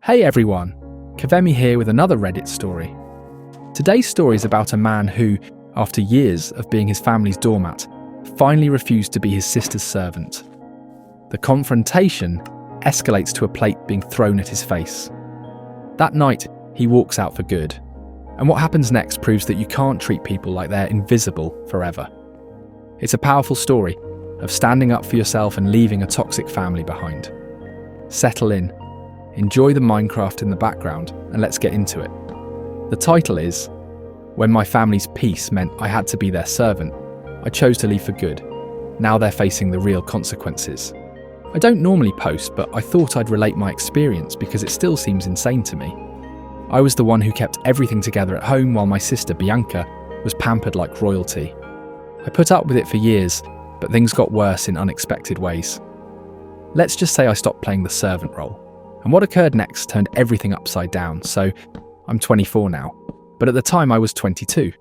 Hey everyone, Kavemi here with another Reddit story. Today's story is about a man who, after years of being his family's doormat, finally refused to be his sister's servant. The confrontation escalates to a plate being thrown at his face. That night, he walks out for good. And what happens next proves that you can't treat people like they're invisible forever. It's a powerful story of standing up for yourself and leaving a toxic family behind. Settle in. Enjoy the Minecraft in the background, and let's get into it. The title is, When My Family's Peace Meant I Had to Be Their Servant, I Chose to Leave for Good. Now they're facing the real consequences. I don't normally post, but I thought I'd relate my experience because it still seems insane to me. I was the one who kept everything together at home while my sister Bianca was pampered like royalty. I put up with it for years, but things got worse in unexpected ways. Let's just say I stopped playing the servant role. And what occurred next turned everything upside down, so I'm 24 now, but at the time I was 22.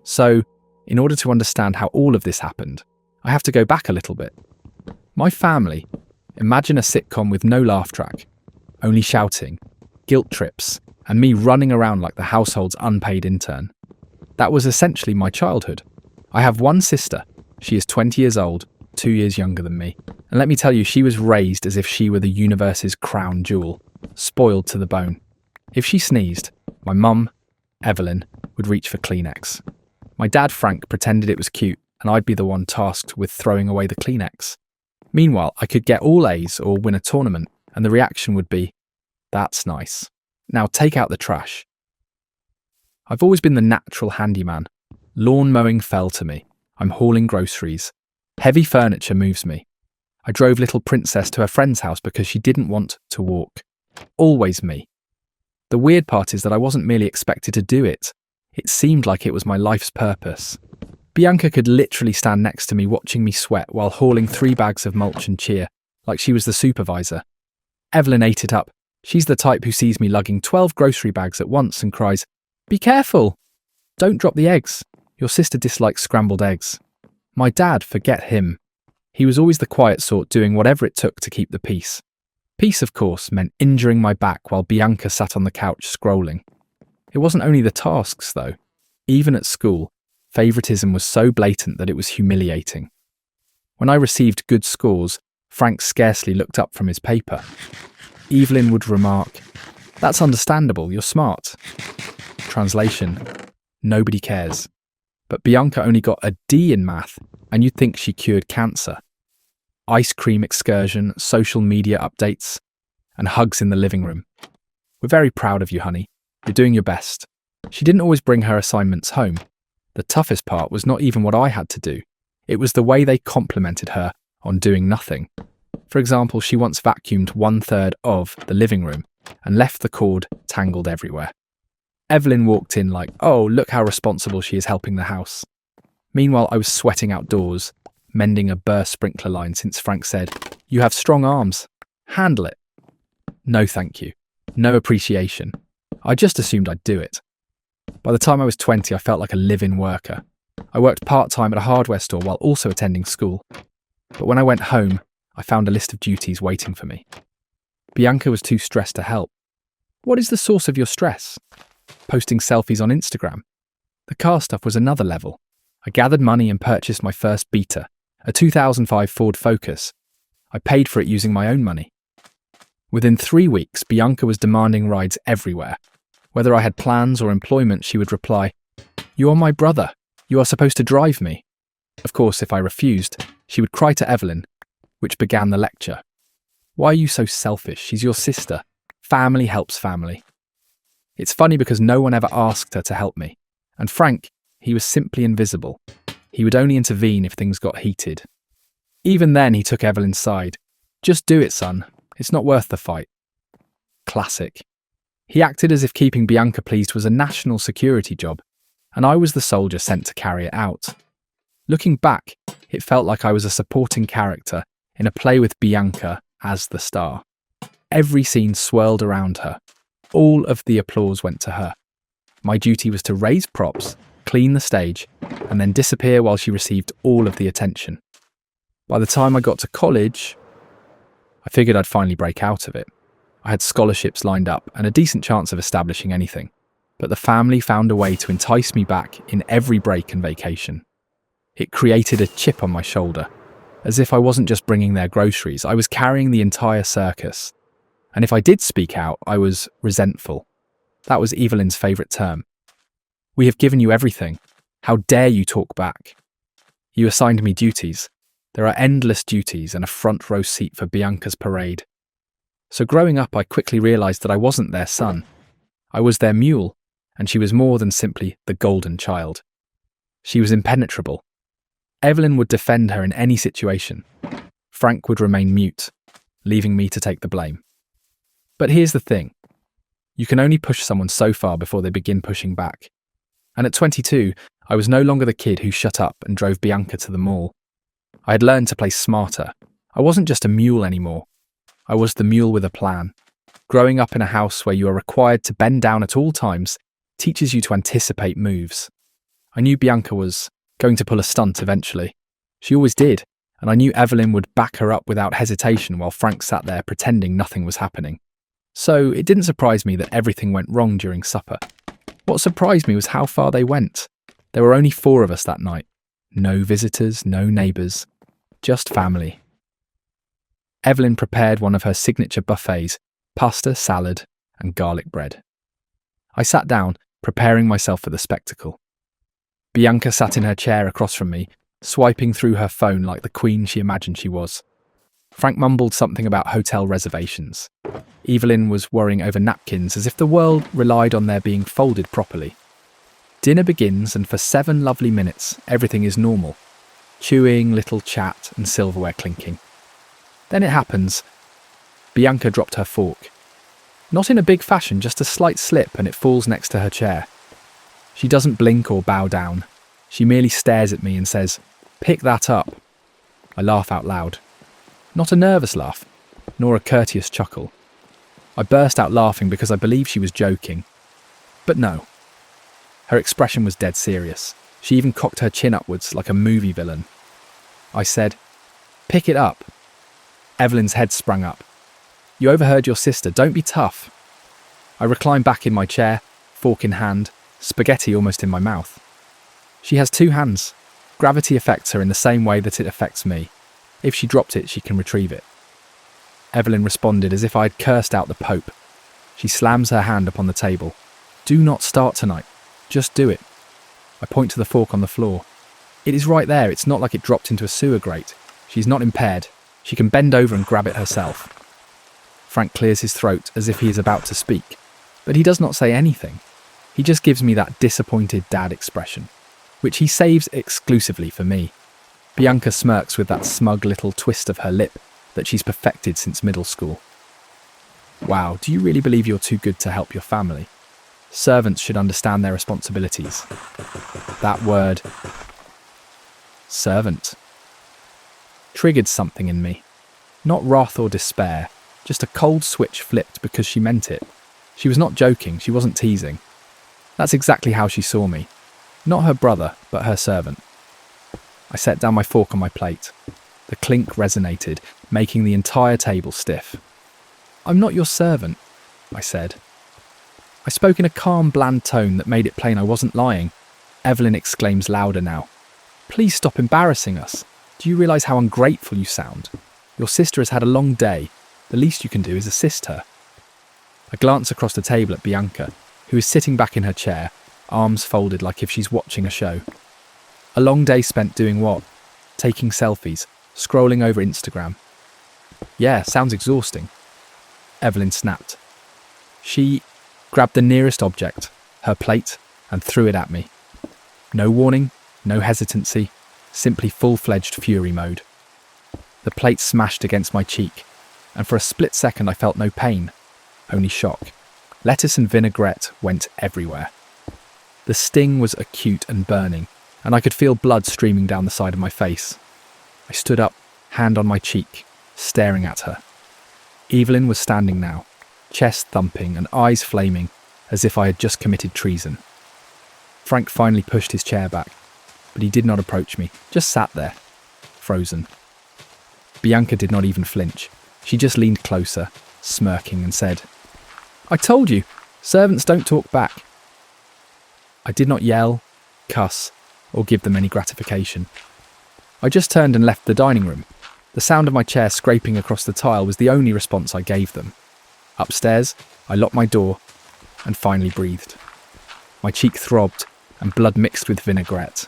So, in order to understand how all of this happened, I have to go back a little bit. My family, imagine a sitcom with no laugh track, only shouting, guilt trips, and me running around like the household's unpaid intern. That was essentially my childhood. I have one sister. She is 20 years old, 2 years younger than me. And let me tell you, she was raised as if she were the universe's crown jewel, spoiled to the bone. If she sneezed, my mum, Evelyn, would reach for Kleenex. My dad, Frank, pretended it was cute, and I'd be the one tasked with throwing away the Kleenex. Meanwhile, I could get all A's or win a tournament, and the reaction would be, "That's nice. Now take out the trash." I've always been the natural handyman. Lawn mowing fell to me. I'm hauling groceries. Heavy furniture moves me. I drove little Princess to her friend's house because she didn't want to walk. Always me. The weird part is that I wasn't merely expected to do it. It seemed like it was my life's purpose. Bianca could literally stand next to me watching me sweat while hauling 3 bags of mulch and cheer, like she was the supervisor. Evelyn ate it up. She's the type who sees me lugging 12 grocery bags at once and cries, "Be careful! Don't drop the eggs. Your sister dislikes scrambled eggs." My dad, forget him. He was always the quiet sort doing whatever it took to keep the peace. Peace, of course, meant injuring my back while Bianca sat on the couch scrolling. It wasn't only the tasks, though. Even at school, favouritism was so blatant that it was humiliating. When I received good scores, Frank scarcely looked up from his paper. Evelyn would remark, "That's understandable, you're smart." Translation, nobody cares. But Bianca only got a D in math, and you'd think she cured cancer. Ice cream excursion, social media updates, and hugs in the living room. "We're very proud of you, honey. You're doing your best." She didn't always bring her assignments home. The toughest part was not even what I had to do. It was the way they complimented her on doing nothing. For example, she once vacuumed 1/3 of the living room and left the cord tangled everywhere. Evelyn walked in like, "Oh, look how responsible she is helping the house." Meanwhile, I was sweating outdoors, mending a burst sprinkler line since Frank said, "You have strong arms. Handle it." No thank you. No appreciation. I just assumed I'd do it. By the time I was 20, I felt like a live-in worker. I worked part-time at a hardware store while also attending school. But when I went home, I found a list of duties waiting for me. Bianca was too stressed to help. "What is the source of your stress?" Posting selfies on Instagram. The car stuff was another level. I gathered money and purchased my first Beta, a 2005 Ford Focus. I paid for it using my own money. Within 3 weeks, Bianca was demanding rides everywhere. Whether I had plans or employment, she would reply, "You are my brother. You are supposed to drive me." Of course, if I refused, she would cry to Evelyn, which began the lecture. "Why are you so selfish? She's your sister. Family helps family." It's funny because no one ever asked her to help me. And Frank, he was simply invisible. He would only intervene if things got heated. Even then, he took Evelyn's side. "Just do it, son. It's not worth the fight." Classic. He acted as if keeping Bianca pleased was a national security job, and I was the soldier sent to carry it out. Looking back, it felt like I was a supporting character in a play with Bianca as the star. Every scene swirled around her. All of the applause went to her. My duty was to raise props, clean the stage, and then disappear while she received all of the attention. By the time I got to college, I figured I'd finally break out of it. I had scholarships lined up and a decent chance of establishing anything, but the family found a way to entice me back in every break and vacation. It created a chip on my shoulder, as if I wasn't just bringing their groceries, I was carrying the entire circus. And if I did speak out, I was resentful. That was Evelyn's favourite term. We have given you everything. How dare you talk back? You assigned me duties. There are endless duties and a front row seat for Bianca's parade. So growing up, I quickly realised that I wasn't their son. I was their mule, and she was more than simply the golden child. She was impenetrable. Evelyn would defend her in any situation. Frank would remain mute, leaving me to take the blame. But here's the thing. You can only push someone so far before they begin pushing back. And at 22, I was no longer the kid who shut up and drove Bianca to the mall. I had learned to play smarter. I wasn't just a mule anymore. I was the mule with a plan. Growing up in a house where you are required to bend down at all times teaches you to anticipate moves. I knew Bianca was going to pull a stunt eventually. She always did, and I knew Evelyn would back her up without hesitation while Frank sat there pretending nothing was happening. So it didn't surprise me that everything went wrong during supper. What surprised me was how far they went. There were only 4 of us that night. No visitors, no neighbours, just family. Evelyn prepared one of her signature buffets, pasta, salad, and garlic bread. I sat down, preparing myself for the spectacle. Bianca sat in her chair across from me, swiping through her phone like the queen she imagined she was. Frank mumbled something about hotel reservations. Evelyn was worrying over napkins as if the world relied on their being folded properly. Dinner begins, and for 7 lovely minutes, everything is normal. Chewing, little chat, and silverware clinking. Then it happens. Bianca dropped her fork. Not in a big fashion, just a slight slip, and it falls next to her chair. She doesn't blink or bow down. She merely stares at me and says, "Pick that up." I laugh out loud. Not a nervous laugh, nor a courteous chuckle. I burst out laughing because I believed she was joking. But no. Her expression was dead serious. She even cocked her chin upwards like a movie villain. I said, "Pick it up." Evelyn's head sprang up. "You overheard your sister, don't be tough." I reclined back in my chair, fork in hand, spaghetti almost in my mouth. She has 2 hands. Gravity affects her in the same way that it affects me. If she dropped it, she can retrieve it. Evelyn responded as if I had cursed out the Pope. She slams her hand upon the table. "Do not start tonight. Just do it." I point to the fork on the floor. It is right there. It's not like it dropped into a sewer grate. She's not impaired. She can bend over and grab it herself. Frank clears his throat as if he is about to speak, but he does not say anything. He just gives me that disappointed dad expression, which he saves exclusively for me. Bianca smirks with that smug little twist of her lip that she's perfected since middle school. Wow, do you really believe you're too good to help your family? Servants should understand their responsibilities. That word, servant, triggered something in me. Not wrath or despair, just a cold switch flipped because she meant it. She was not joking, she wasn't teasing. That's exactly how she saw me. Not her brother, but her servant. I set down my fork on my plate. The clink resonated, making the entire table stiff. "I'm not your servant," I said. I spoke in a calm, bland tone that made it plain I wasn't lying. Evelyn exclaims louder now. "Please stop embarrassing us. Do you realise how ungrateful you sound? Your sister has had a long day. The least you can do is assist her." I glance across the table at Bianca, who is sitting back in her chair, arms folded like if she's watching a show. A long day spent doing what? Taking selfies, scrolling over Instagram. Yeah, sounds exhausting. Evelyn snapped. She grabbed the nearest object, her plate, and threw it at me. No warning, no hesitancy, simply full-fledged fury mode. The plate smashed against my cheek, and for a split second I felt no pain, only shock. Lettuce and vinaigrette went everywhere. The sting was acute and burning, and I could feel blood streaming down the side of my face. I stood up, hand on my cheek, staring at her. Evelyn was standing now, chest thumping and eyes flaming, as if I had just committed treason. Frank finally pushed his chair back, but he did not approach me, just sat there, frozen. Bianca did not even flinch. She just leaned closer, smirking, and said, "I told you, servants don't talk back." I did not yell, cuss, or give them any gratification. I just turned and left the dining room. The sound of my chair scraping across the tile was the only response I gave them. Upstairs, I locked my door and finally breathed. My cheek throbbed and blood mixed with vinaigrette.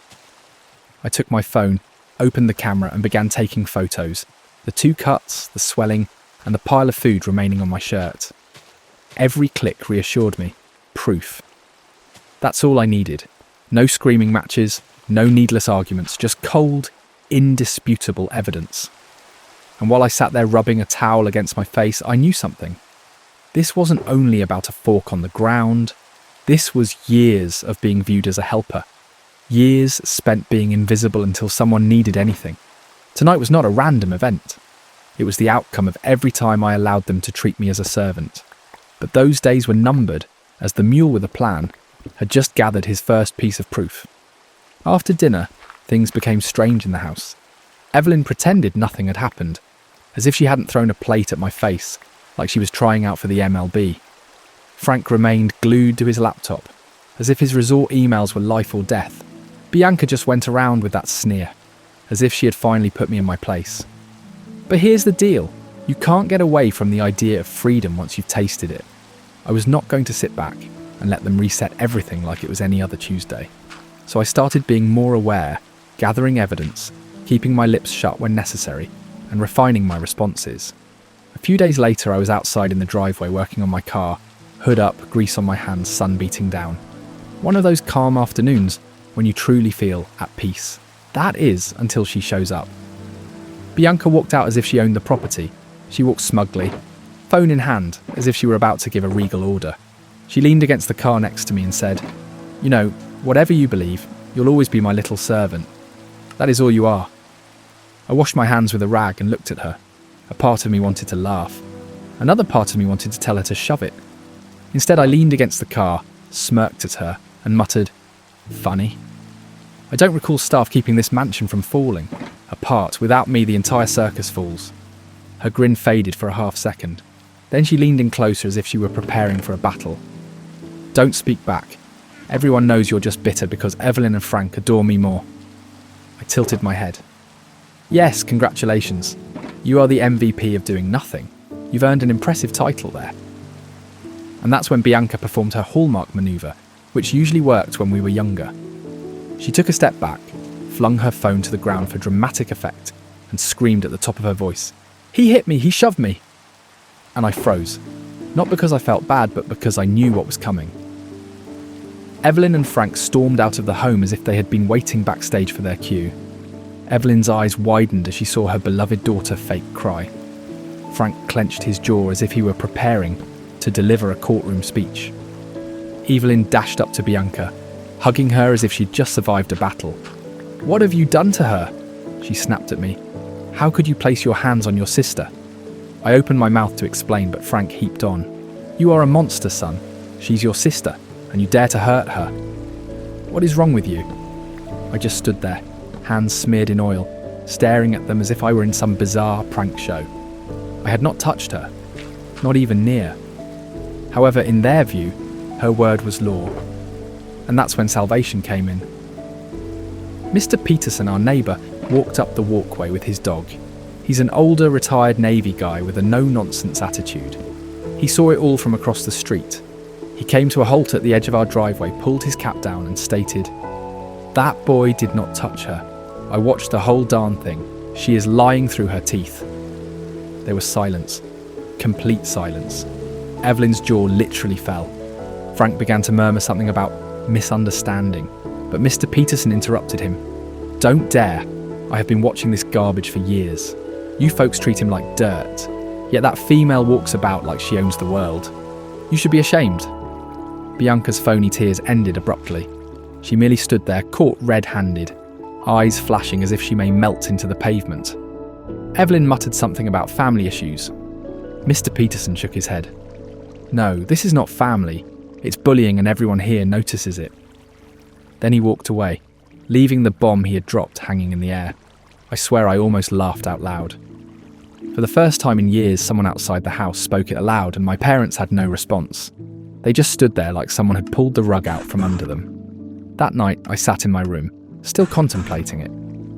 I took my phone, opened the camera and began taking photos. The 2 cuts, the swelling, and the pile of food remaining on my shirt. Every click reassured me. Proof. That's all I needed. No screaming matches, no needless arguments, just cold, indisputable evidence. And while I sat there rubbing a towel against my face, I knew something. This wasn't only about a fork on the ground. This was years of being viewed as a helper. Years spent being invisible until someone needed anything. Tonight was not a random event. It was the outcome of every time I allowed them to treat me as a servant. But those days were numbered, as the mule with a plan had just gathered his first piece of proof. After dinner, things became strange in the house. Evelyn pretended nothing had happened, as if she hadn't thrown a plate at my face, like she was trying out for the MLB. Frank remained glued to his laptop, as if his resort emails were life or death. Bianca just went around with that sneer, as if she had finally put me in my place. But here's the deal. You can't get away from the idea of freedom once you've tasted it. I was not going to sit back and let them reset everything like it was any other Tuesday. So I started being more aware, gathering evidence, keeping my lips shut when necessary, and refining my responses. A few days later, I was outside in the driveway working on my car, hood up, grease on my hands, sun beating down. One of those calm afternoons when you truly feel at peace. That is, until she shows up. Bianca walked out as if she owned the property. She walked smugly, phone in hand, as if she were about to give a regal order. She leaned against the car next to me and said, "You know, whatever you believe, you'll always be my little servant. That is all you are." I washed my hands with a rag and looked at her. A part of me wanted to laugh. Another part of me wanted to tell her to shove it. Instead, I leaned against the car, smirked at her, and muttered, "Funny. I don't recall staff keeping this mansion from falling apart. Without me, the entire circus falls." Her grin faded for a half second. Then she leaned in closer as if she were preparing for a battle. "Don't speak back. Everyone knows you're just bitter because Evelyn and Frank adore me more." I tilted my head. "Yes, congratulations. You are the MVP of doing nothing. You've earned an impressive title there." And that's when Bianca performed her hallmark manoeuvre, which usually worked when we were younger. She took a step back, flung her phone to the ground for dramatic effect, and screamed at the top of her voice, "He hit me, he shoved me!" And I froze, not because I felt bad, but because I knew what was coming. Evelyn and Frank stormed out of the home as if they had been waiting backstage for their cue. Evelyn's eyes widened as she saw her beloved daughter fake cry. Frank clenched his jaw as if he were preparing to deliver a courtroom speech. Evelyn dashed up to Bianca, hugging her as if she'd just survived a battle. "What have you done to her?" She snapped at me. "How could you place your hands on your sister?" I opened my mouth to explain, but Frank heaped on. "You are a monster, son. She's your sister, and you dare to hurt her. What is wrong with you?" I just stood there, hands smeared in oil, staring at them as if I were in some bizarre prank show. I had not touched her, not even near. However, in their view, her word was law. And that's when salvation came in. Mr. Peterson, our neighbour, walked up the walkway with his dog. He's an older, retired Navy guy with a no-nonsense attitude. He saw it all from across the street. He came to a halt at the edge of our driveway, pulled his cap down and stated, "That boy did not touch her. I watched the whole darn thing. She is lying through her teeth." There was silence. Complete silence. Evelyn's jaw literally fell. Frank began to murmur something about misunderstanding, but Mr. Peterson interrupted him. "Don't dare. I have been watching this garbage for years. You folks treat him like dirt, yet that female walks about like she owns the world. You should be ashamed." Bianca's phony tears ended abruptly. She merely stood there, caught red-handed, eyes flashing as if she may melt into the pavement. Evelyn muttered something about family issues. Mr. Peterson shook his head. "No, this is not family. It's bullying and everyone here notices it." Then he walked away, leaving the bomb he had dropped hanging in the air. I swear I almost laughed out loud. For the first time in years, someone outside the house spoke it aloud, and my parents had no response. They just stood there like someone had pulled the rug out from under them. That night, I sat in my room, still contemplating it.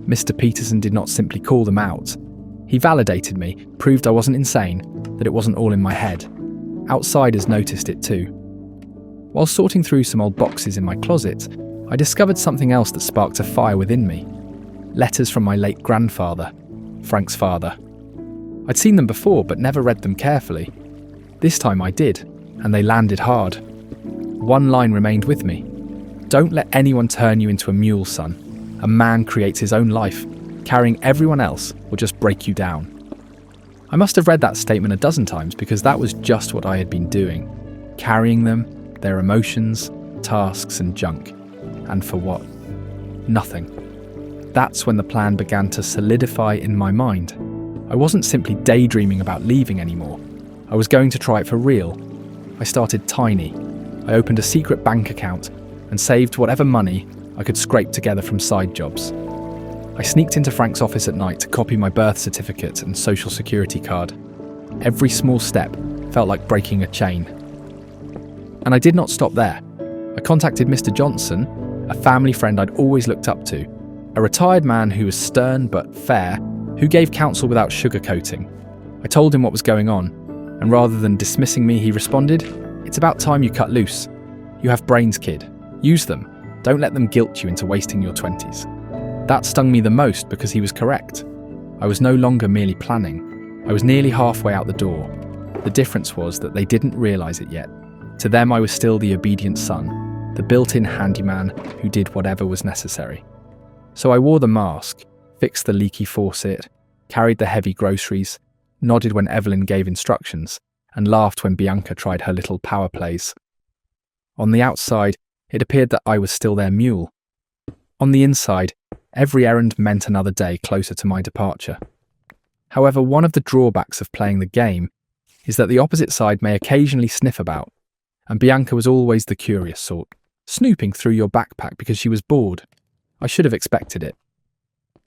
Mr. Peterson did not simply call them out. He validated me, proved I wasn't insane, that it wasn't all in my head. Outsiders noticed it too. While sorting through some old boxes in my closet, I discovered something else that sparked a fire within me. Letters from my late grandfather, Frank's father. I'd seen them before, but never read them carefully. This time I did, and they landed hard. One line remained with me. Don't let anyone turn you into a mule, son. A man creates his own life. Carrying everyone else will just break you down. I must have read that statement a dozen times because that was just what I had been doing. Carrying them, their emotions, tasks and junk. And for what? Nothing. That's when the plan began to solidify in my mind. I wasn't simply daydreaming about leaving anymore. I was going to try it for real. I started tiny. I opened a secret bank account and saved whatever money I could scrape together from side jobs. I sneaked into Frank's office at night to copy my birth certificate and social security card. Every small step felt like breaking a chain. And I did not stop there. I contacted Mr. Johnson, a family friend I'd always looked up to, a retired man who was stern but fair, who gave counsel without sugarcoating. I told him what was going on, and rather than dismissing me, he responded, "It's about time you cut loose. You have brains, kid. Use them. Don't let them guilt you into wasting your 20s. That stung me the most because he was correct. I was no longer merely planning. I was nearly halfway out the door. The difference was that they didn't realise it yet. To them, I was still the obedient son, the built-in handyman who did whatever was necessary. So I wore the mask, fixed the leaky faucet, carried the heavy groceries, nodded when Evelyn gave instructions, and laughed when Bianca tried her little power plays. On the outside, it appeared that I was still their mule. On the inside, every errand meant another day closer to my departure. However, one of the drawbacks of playing the game is that the opposite side may occasionally sniff about, and Bianca was always the curious sort, snooping through your backpack because she was bored. I should have expected it.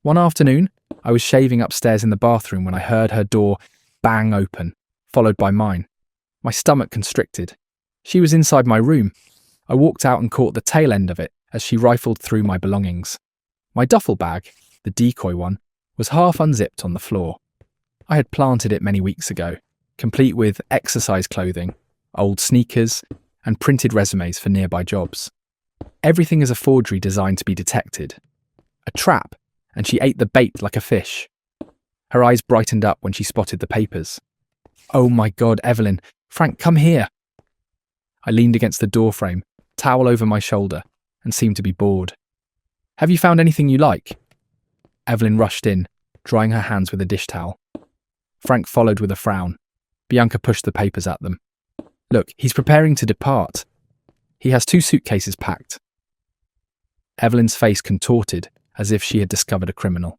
One afternoon, I was shaving upstairs in the bathroom when I heard her door bang open, followed by mine. My stomach constricted. She was inside my room. I walked out and caught the tail end of it as she rifled through my belongings. My duffel bag, the decoy one, was half unzipped on the floor. I had planted it many weeks ago, complete with exercise clothing, old sneakers, and printed resumes for nearby jobs. Everything is a forgery designed to be detected. A trap, and she ate the bait like a fish. Her eyes brightened up when she spotted the papers. "Oh my God, Evelyn! Frank, come here!" I leaned against the doorframe, towel over my shoulder, and seemed to be bored. "Have you found anything you like?" Evelyn rushed in, drying her hands with a dish towel. Frank followed with a frown. Bianca pushed the papers at them. "Look, he's preparing to depart. He has 2 suitcases packed." Evelyn's face contorted as if she had discovered a criminal.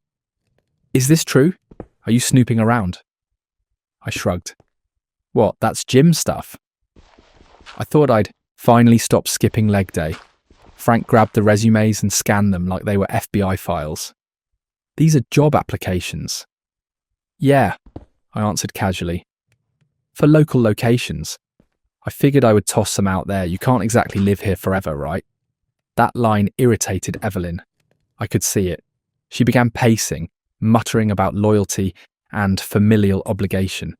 "Is this true? Are you snooping around?" I shrugged. "What, that's gym stuff?" I thought I'd finally stop skipping leg day. Frank grabbed the resumes and scanned them like they were FBI files. "These are job applications." "Yeah," I answered casually. "For local locations. I figured I would toss some out there. You can't exactly live here forever, right?" That line irritated Evelyn. I could see it. She began pacing, muttering about loyalty and familial obligation.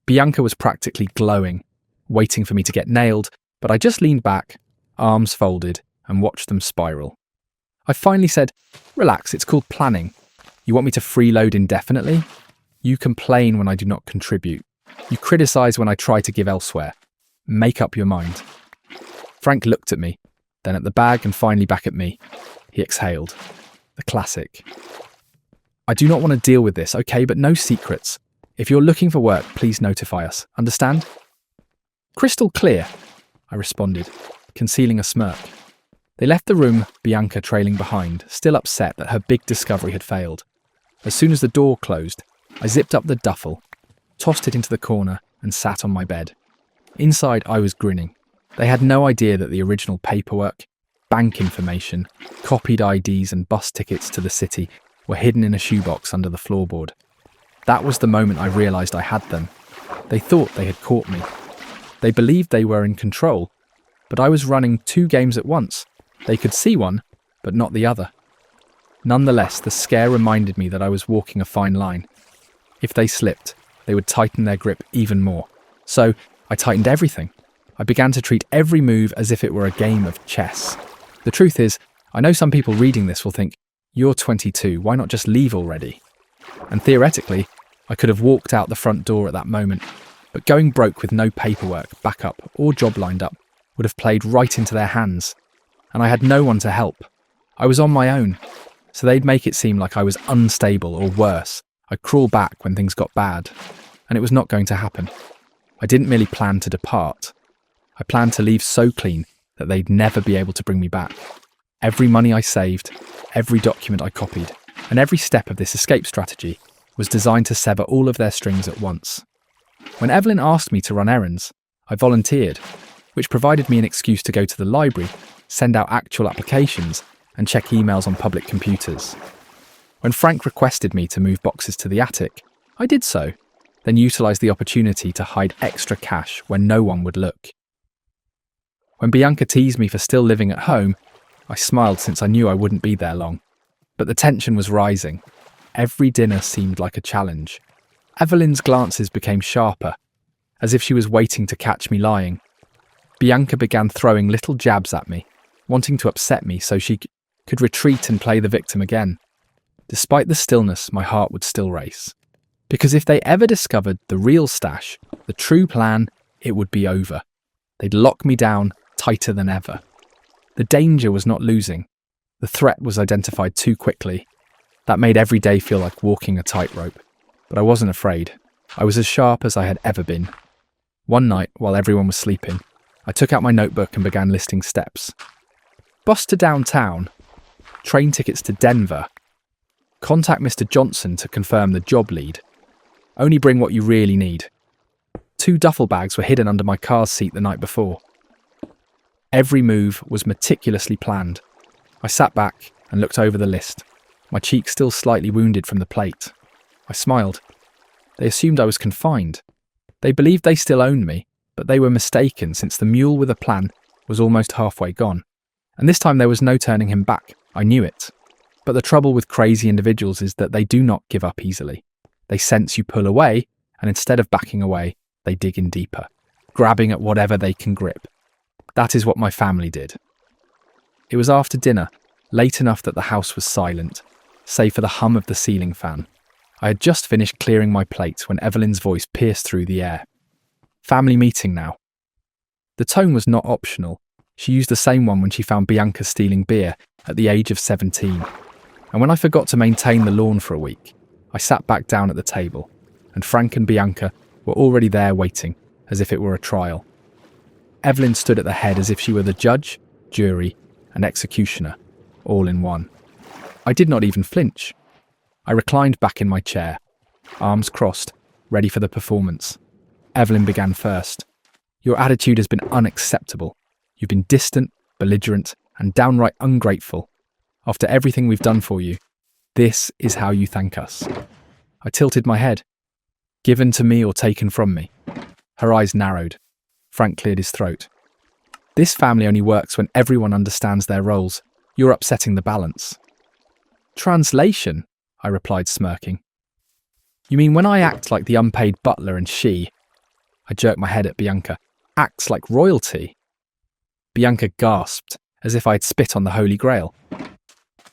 Bianca was practically glowing, waiting for me to get nailed, but I just leaned back, arms folded, and watched them spiral. I finally said, "Relax, it's called planning. You want me to freeload indefinitely? You complain when I do not contribute. You criticize when I try to give elsewhere. Make up your mind." Frank looked at me, then at the bag and finally back at me. He exhaled. The classic. "I do not want to deal with this, okay, but no secrets. If you're looking for work, please notify us. Understand?" "Crystal clear," I responded, concealing a smirk. They left the room, Bianca trailing behind, still upset that her big discovery had failed. As soon as the door closed, I zipped up the duffel, tossed it into the corner, and sat on my bed. Inside, I was grinning. They had no idea that the original paperwork, bank information, copied IDs and bus tickets to the city were hidden in a shoebox under the floorboard. That was the moment I realised I had them. They thought they had caught me. They believed they were in control, but I was running 2 games at once. They could see one, but not the other. Nonetheless, the scare reminded me that I was walking a fine line. If they slipped, they would tighten their grip even more. So I tightened everything. I began to treat every move as if it were a game of chess. The truth is, I know some people reading this will think, "You're 22, why not just leave already?" And theoretically, I could have walked out the front door at that moment, but going broke with no paperwork, backup, or job lined up would have played right into their hands. And I had no one to help. I was on my own, so they'd make it seem like I was unstable or worse. I'd crawl back when things got bad, and it was not going to happen. I didn't merely plan to depart. I planned to leave so clean that they'd never be able to bring me back. Every money I saved, every document I copied, and every step of this escape strategy was designed to sever all of their strings at once. When Evelyn asked me to run errands, I volunteered, which provided me an excuse to go to the library, send out actual applications, and check emails on public computers. When Frank requested me to move boxes to the attic, I did so, then utilised the opportunity to hide extra cash when no one would look. When Bianca teased me for still living at home, I smiled since I knew I wouldn't be there long. But the tension was rising. Every dinner seemed like a challenge. Evelyn's glances became sharper, as if she was waiting to catch me lying. Bianca began throwing little jabs at me, wanting to upset me so she could retreat and play the victim again. Despite the stillness, my heart would still race. Because if they ever discovered the real stash, the true plan, it would be over. They'd lock me down tighter than ever. The danger was not losing. The threat was identified too quickly. That made every day feel like walking a tightrope. But I wasn't afraid. I was as sharp as I had ever been. One night, while everyone was sleeping, I took out my notebook and began listing steps. Bus to downtown. Train tickets to Denver. Contact Mr. Johnson to confirm the job lead. Only bring what you really need. 2 duffel bags were hidden under my car's seat the night before. Every move was meticulously planned. I sat back and looked over the list, my cheek still slightly wounded from the plate. I smiled. They assumed I was confined. They believed they still owned me, but they were mistaken since the mule with a plan was almost halfway gone. And this time there was no turning him back. I knew it. But the trouble with crazy individuals is that they do not give up easily. They sense you pull away, and instead of backing away, they dig in deeper, grabbing at whatever they can grip. That is what my family did. It was after dinner, late enough that the house was silent, save for the hum of the ceiling fan. I had just finished clearing my plate when Evelyn's voice pierced through the air. Family meeting now. The tone was not optional. She used the same one when she found Bianca stealing beer at the age of 17. And when I forgot to maintain the lawn for a week, I sat back down at the table, and Frank and Bianca were already there waiting, as if it were a trial. Evelyn stood at the head as if she were the judge, jury, and executioner, all in one. I did not even flinch. I reclined back in my chair, arms crossed, ready for the performance. Evelyn began first. Your attitude has been unacceptable. You've been distant, belligerent, and downright ungrateful. After everything we've done for you, this is how you thank us. I tilted my head. Given to me or taken from me? Her eyes narrowed. Frank cleared his throat. This family only works when everyone understands their roles. You're upsetting the balance. Translation, I replied, smirking. You mean when I act like the unpaid butler and she, I jerked my head at Bianca, acts like royalty? Bianca gasped, as if I had spit on the Holy Grail.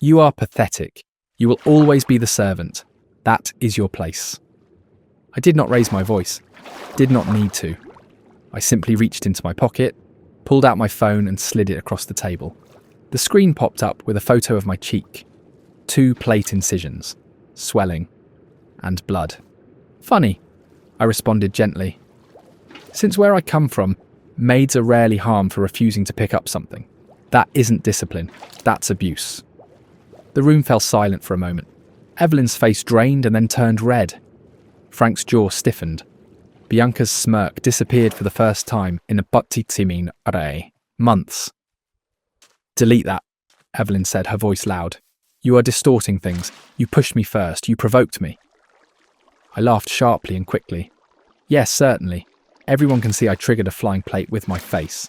You are pathetic. You will always be the servant. That is your place. I did not raise my voice. Did not need to. I simply reached into my pocket, pulled out my phone and slid it across the table. The screen popped up with a photo of my cheek. 2 plate incisions, swelling, and blood. Funny, I responded gently. Since where I come from, maids are rarely harmed for refusing to pick up something. That isn't discipline, that's abuse. The room fell silent for a moment. Evelyn's face drained and then turned red. Frank's jaw stiffened. Bianca's smirk disappeared for the first time in a battitimin array. Months. Delete that, Evelyn said, her voice loud. You are distorting things. You pushed me first. You provoked me. I laughed sharply and quickly. Yes, certainly. Everyone can see I triggered a flying plate with my face.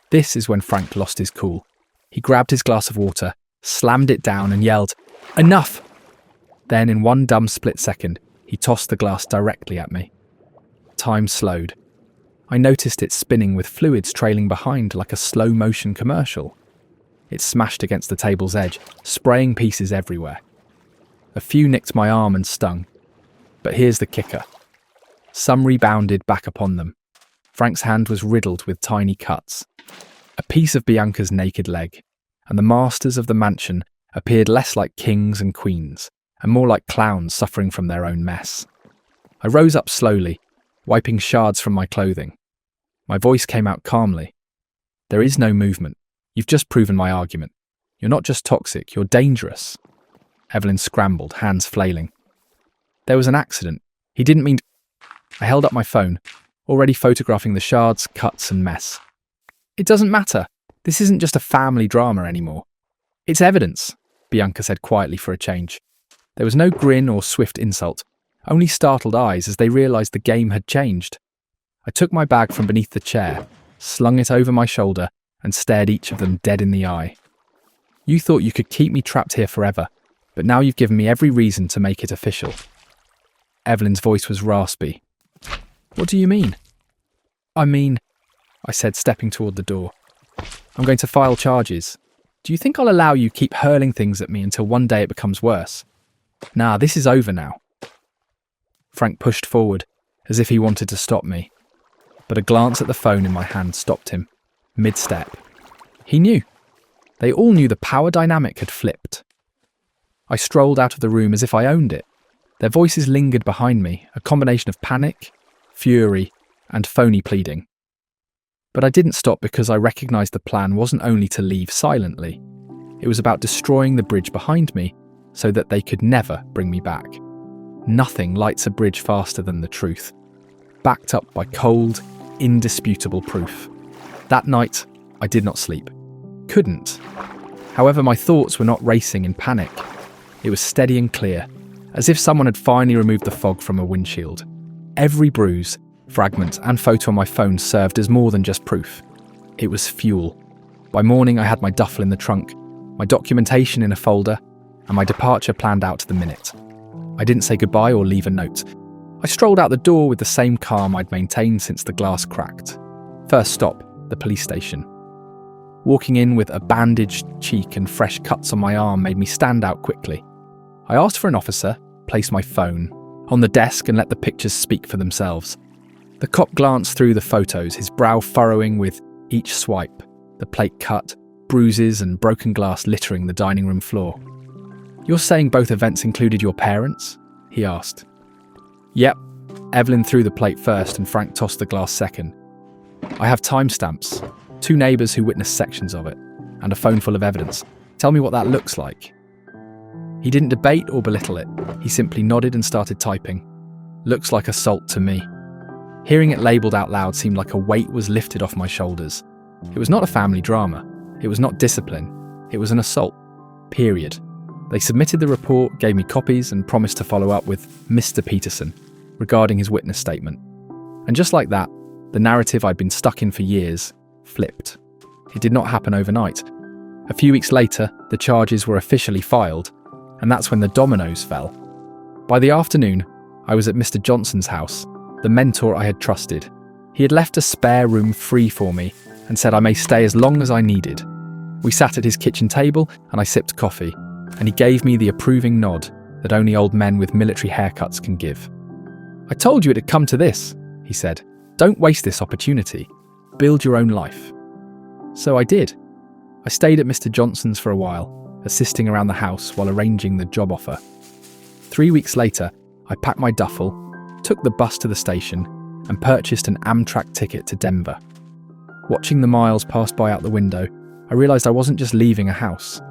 This is when Frank lost his cool. He grabbed his glass of water, slammed it down and yelled, "Enough!" Then, in one dumb split second, he tossed the glass directly at me. Time slowed. I noticed it spinning with fluids trailing behind like a slow-motion commercial. It smashed against the table's edge, spraying pieces everywhere. A few nicked my arm and stung. But here's the kicker. Some rebounded back upon them. Frank's hand was riddled with tiny cuts. A piece of Bianca's naked leg, and the masters of the mansion appeared less like kings and queens, and more like clowns suffering from their own mess. I rose up slowly, wiping shards from my clothing. My voice came out calmly. "There is no movement. You've just proven my argument. You're not just toxic, you're dangerous." Evelyn scrambled, hands flailing. "There was an accident. He didn't mean to..." I held up my phone, already photographing the shards, cuts and mess. "It doesn't matter. This isn't just a family drama anymore. It's evidence," Bianca said quietly for a change. There was no grin or swift insult, only startled eyes as they realised the game had changed. I took my bag from beneath the chair, slung it over my shoulder, and stared each of them dead in the eye. "You thought you could keep me trapped here forever, but now you've given me every reason to make it official." Evelyn's voice was raspy. "What do you mean?" I said, stepping toward the door. "I'm going to file charges. Do you think I'll allow you keep hurling things at me until one day it becomes worse? Nah, this is over now." Frank pushed forward, as if he wanted to stop me. But a glance at the phone in my hand stopped him, mid-step. He knew. They all knew the power dynamic had flipped. I strolled out of the room as if I owned it. Their voices lingered behind me, a combination of panic, fury, and phony pleading. But I didn't stop because I recognised the plan wasn't only to leave silently. It was about destroying the bridge behind me so that they could never bring me back. Nothing lights a bridge faster than the truth, backed up by cold, indisputable proof. That night, I did not sleep. Couldn't. However, my thoughts were not racing in panic. It was steady and clear, as if someone had finally removed the fog from a windshield. Every bruise, fragment, and photo on my phone served as more than just proof. It was fuel. By morning, I had my duffel in the trunk, my documentation in a folder, and my departure planned out to the minute. I didn't say goodbye or leave a note. I strolled out the door with the same calm I'd maintained since the glass cracked. First stop, the police station. Walking in with a bandaged cheek and fresh cuts on my arm made me stand out quickly. I asked for an officer, placed my phone on the desk and let the pictures speak for themselves. The cop glanced through the photos, his brow furrowing with each swipe, the plate cut, bruises and broken glass littering the dining room floor. "You're saying both events included your parents?" he asked. "Yep." Evelyn threw the plate first and Frank tossed the glass second. "I have timestamps, 2 neighbours who witnessed sections of it, and a phone full of evidence. Tell me what that looks like." He didn't debate or belittle it. He simply nodded and started typing. "Looks like assault to me." Hearing it labelled out loud seemed like a weight was lifted off my shoulders. It was not a family drama. It was not discipline. It was an assault. Period. They submitted the report, gave me copies, and promised to follow up with Mr. Peterson regarding his witness statement. And just like that, the narrative I'd been stuck in for years flipped. It did not happen overnight. A few weeks later, the charges were officially filed, and that's when the dominoes fell. By the afternoon, I was at Mr. Johnson's house, the mentor I had trusted. He had left a spare room free for me and said I may stay as long as I needed. We sat at his kitchen table and I sipped coffee, and he gave me the approving nod that only old men with military haircuts can give. "I told you it had come to this," he said. "Don't waste this opportunity. Build your own life." So I did. I stayed at Mr. Johnson's for a while, assisting around the house while arranging the job offer. 3 weeks later, I packed my duffel, took the bus to the station, and purchased an Amtrak ticket to Denver. Watching the miles pass by out the window, I realised I wasn't just leaving a house.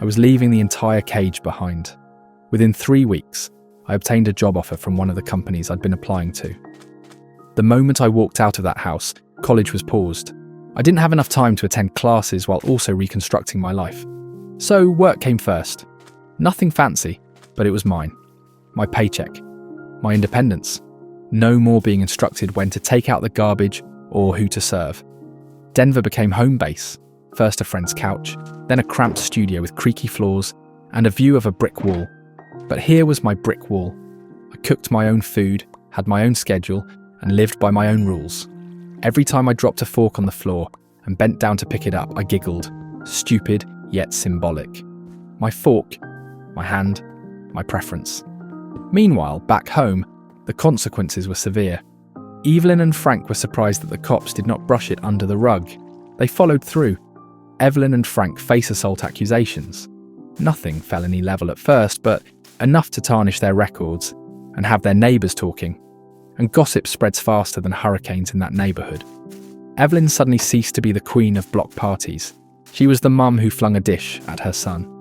I was leaving the entire cage behind. Within 3 weeks, I obtained a job offer from one of the companies I'd been applying to. The moment I walked out of that house, college was paused. I didn't have enough time to attend classes while also reconstructing my life. So work came first. Nothing fancy, but it was mine. My paycheck. My independence. No more being instructed when to take out the garbage or who to serve. Denver became home base, first a friend's couch, then a cramped studio with creaky floors and a view of a brick wall. But here was my brick wall. I cooked my own food, had my own schedule, and lived by my own rules. Every time I dropped a fork on the floor and bent down to pick it up, I giggled, stupid yet symbolic. My fork, my hand, my preference. Meanwhile, back home, the consequences were severe. Evelyn and Frank were surprised that the cops did not brush it under the rug. They followed through. Evelyn and Frank face assault accusations. Nothing felony level at first, but enough to tarnish their records and have their neighbours talking. And gossip spreads faster than hurricanes in that neighbourhood. Evelyn suddenly ceased to be the queen of block parties. She was the mum who flung a dish at her son.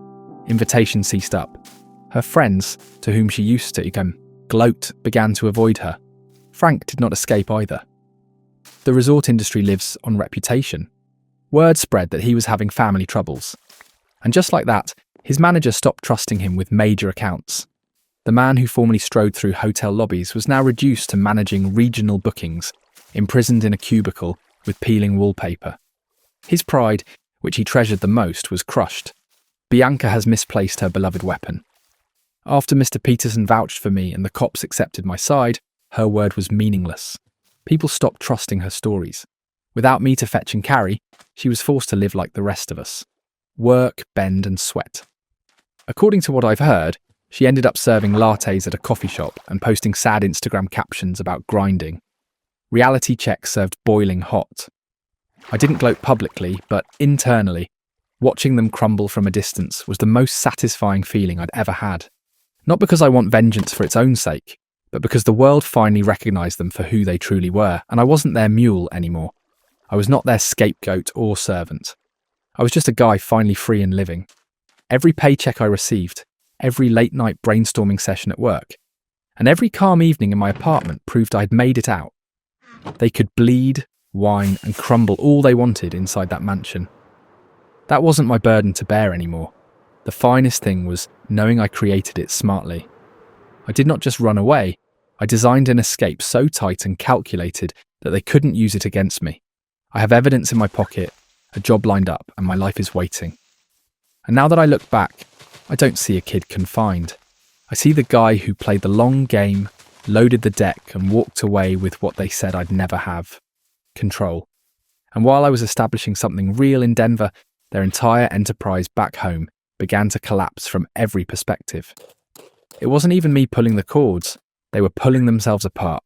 Invitations ceased up. Her friends, to whom she used to gloat, began to avoid her. Frank did not escape either. The resort industry lives on reputation. Word spread that he was having family troubles. And just like that, his manager stopped trusting him with major accounts. The man who formerly strode through hotel lobbies was now reduced to managing regional bookings, imprisoned in a cubicle with peeling wallpaper. His pride, which he treasured the most, was crushed. Bianca has misplaced her beloved weapon. After Mr. Peterson vouched for me and the cops accepted my side, her word was meaningless. People stopped trusting her stories. Without me to fetch and carry, she was forced to live like the rest of us. Work, bend and sweat. According to what I've heard, she ended up serving lattes at a coffee shop and posting sad Instagram captions about grinding. Reality check served boiling hot. I didn't gloat publicly, but internally, watching them crumble from a distance was the most satisfying feeling I'd ever had. Not because I want vengeance for its own sake, but because the world finally recognised them for who they truly were, and I wasn't their mule anymore. I was not their scapegoat or servant. I was just a guy finally free and living. Every paycheck I received, every late-night brainstorming session at work, and every calm evening in my apartment proved I'd made it out. They could bleed, whine, and crumble all they wanted inside that mansion. That wasn't my burden to bear anymore. The finest thing was knowing I created it smartly. I did not just run away, I designed an escape so tight and calculated that they couldn't use it against me. I have evidence in my pocket, a job lined up, and my life is waiting. And now that I look back, I don't see a kid confined. I see the guy who played the long game, loaded the deck, and walked away with what they said I'd never have: control. And while I was establishing something real in Denver, their entire enterprise back home began to collapse from every perspective. It wasn't even me pulling the cords, they were pulling themselves apart.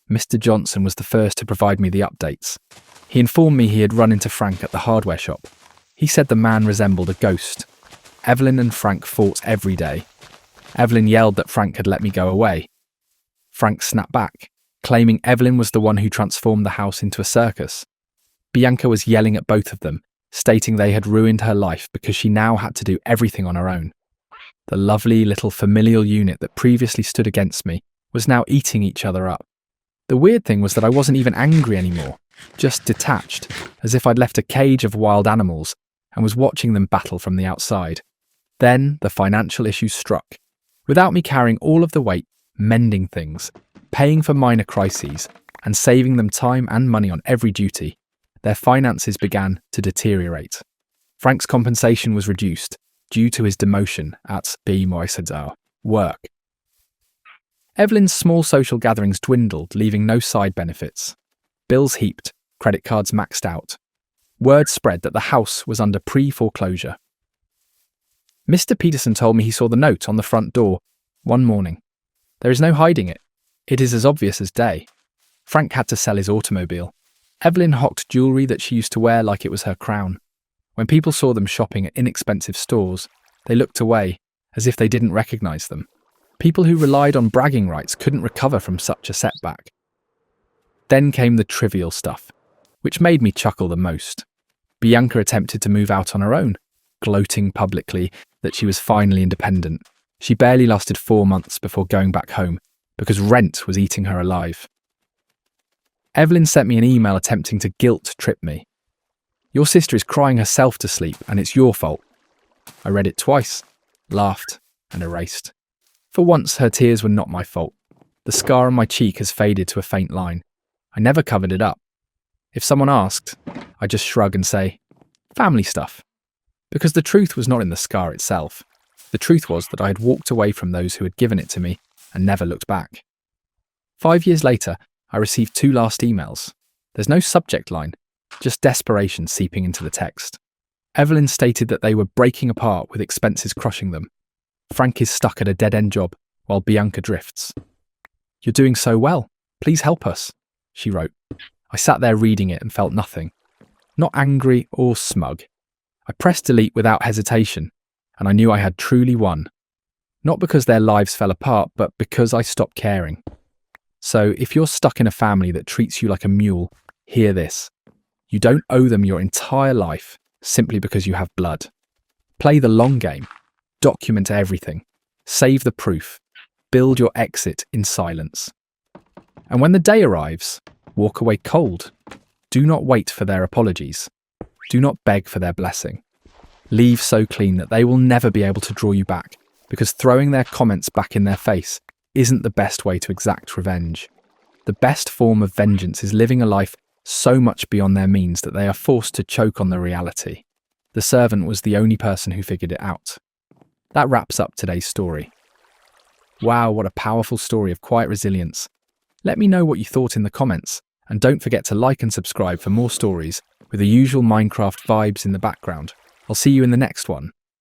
Mr. Johnson was the first to provide me the updates. He informed me he had run into Frank at the hardware shop. He said the man resembled a ghost. Evelyn and Frank fought every day. Evelyn yelled that Frank had let me go away. Frank snapped back, claiming Evelyn was the one who transformed the house into a circus. Bianca was yelling at both of them, stating they had ruined her life because she now had to do everything on her own. The lovely little familial unit that previously stood against me was now eating each other up. The weird thing was that I wasn't even angry anymore, just detached, as if I'd left a cage of wild animals and was watching them battle from the outside. Then the financial issues struck. Without me carrying all of the weight, mending things, paying for minor crises, and saving them time and money on every duty, their finances began to deteriorate. Frank's compensation was reduced due to his demotion at work. Evelyn's small social gatherings dwindled, leaving no side benefits. Bills heaped, credit cards maxed out. Word spread that the house was under pre-foreclosure. Mr. Peterson told me he saw the note on the front door one morning. There is no hiding it. It is as obvious as day. Frank had to sell his automobile. Evelyn hocked jewellery that she used to wear like it was her crown. When people saw them shopping at inexpensive stores, they looked away, as if they didn't recognise them. People who relied on bragging rights couldn't recover from such a setback. Then came the trivial stuff, which made me chuckle the most. Bianca attempted to move out on her own, gloating publicly that she was finally independent. She barely lasted 4 months before going back home, because rent was eating her alive. Evelyn sent me an email attempting to guilt trip me. Your sister is crying herself to sleep and it's your fault. I read it twice, laughed and erased. For once her tears were not my fault. The scar on my cheek has faded to a faint line. I never covered it up. If someone asked, I just shrug and say, family stuff. Because the truth was not in the scar itself. The truth was that I had walked away from those who had given it to me and never looked back. 5 years later, I received 2 last emails. There's no subject line, just desperation seeping into the text. Evelyn stated that they were breaking apart with expenses crushing them. Frank is stuck at a dead-end job while Bianca drifts. You're doing so well. Please help us, she wrote. I sat there reading it and felt nothing. Not angry or smug. I pressed delete without hesitation, and I knew I had truly won. Not because their lives fell apart, but because I stopped caring. So if you're stuck in a family that treats you like a mule, hear this. You don't owe them your entire life simply because you have blood. Play the long game. Document everything. Save the proof. Build your exit in silence. And when the day arrives, walk away cold. Do not wait for their apologies. Do not beg for their blessing. Leave so clean that they will never be able to draw you back, because throwing their comments back in their face isn't the best way to exact revenge. The best form of vengeance is living a life so much beyond their means that they are forced to choke on the reality. The servant was the only person who figured it out. That wraps up today's story. Wow, what a powerful story of quiet resilience. Let me know what you thought in the comments, and don't forget to like and subscribe for more stories with the usual Minecraft vibes in the background. I'll see you in the next one.